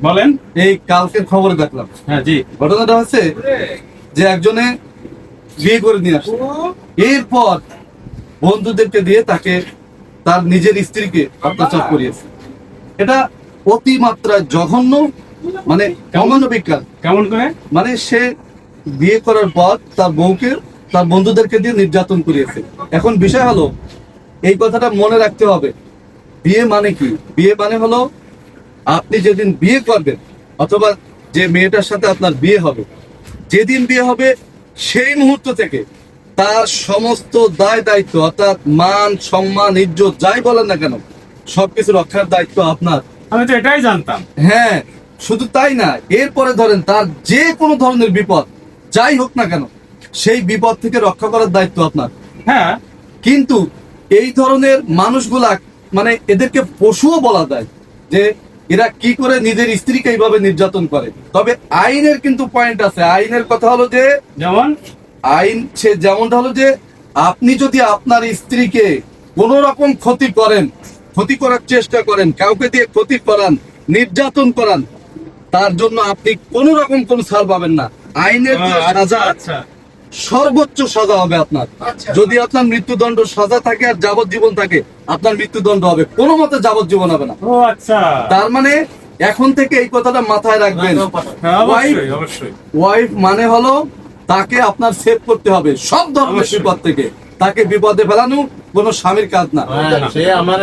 বলেন। এই কালকের খবরে দেখলাম। হ্যাঁ জি। ঘটনাটা হচ্ছে যে একজনে বিয়ে করে নিয়ে আসে, এরপর বন্ধুদেরকে দিয়ে তাকে তার নিজের স্ত্রীকে অত্যাচার করিয়েছে। এটা অতিমাত্রায় জঘন্য, মানে অমানবিক কাজ। কেমন করে? মানে সে বিয়ে করার পর তার বউকে তার বন্ধুদেরকে দিয়ে নির্যাতন করিয়েছে। এখন বিষয় হলো, এই কথাটা মনে রাখতে হবে, বিয়ে মানে কি? বিয়ে মানে হলো আপনি যেদিন বিয়ে করবেন অথবা যে মেয়েটার সাথে আপনার বিয়ে হবে, যেদিন বিয়ে হবে সেই মুহূর্ত থেকে তার সমস্ত দায় দায়িত্ব, অর্থাৎ মান সম্মান ইজ্জত যাই বলেন না কেন, সবকিছু রক্ষার দায়িত্ব আপনার। আমি তো এটাই জানতাম। হ্যাঁ, শুধু তাই না, এরপরে ধরেন তার যে কোনো ধরনের বিপদ যাই হোক না কেন, সেই বিপদ থেকে রক্ষা করার দায়িত্ব আপনার। হ্যাঁ, কিন্তু এই ধরনের মানুষগুলা, মানে এদেরকে পশুও বলা যায়, যে এরা কি করে নিজের স্ত্রীকে এইভাবে নির্যাতন করে। তবে আইনের কিন্তু পয়েন্ট আছে। আইনের কথা হলো যে, যেমন আইন সে যেমনটা হলো যে, আপনি যদি আপনার স্ত্রীকে কোন রকম ক্ষতি করেন, ক্ষতি করার চেষ্টা করেন, কাউকে দিয়ে ক্ষতি করান, নির্যাতন করান, তার জন্য আপনি কোন রকম কোন ছাড় পাবেন না। আইনের যে সাজা, আচ্ছা। সর্বোচ্চ সাজা হবে আপনার। যদি আপনার মৃত্যুদণ্ড সাজা থাকে আর যাবজ্জীবন থাকে, আপনার মৃত্যুদণ্ড হবে, কোনো মতে যাবজ্জীবন হবে না। ও আচ্ছা। তার মানে এখন থেকে এই কথাটা মাথায় রাখবেন। হ্যাঁ, অবশ্যই অবশ্যই। ওয়াইফ মানে হলো তাকে আপনার সেভ করতে হবে সব ধরনের অবশ্যই। বিপদ থেকে। তাকে বিপদে ফেলানো কোনো স্বামীর কাজ না। সে আমার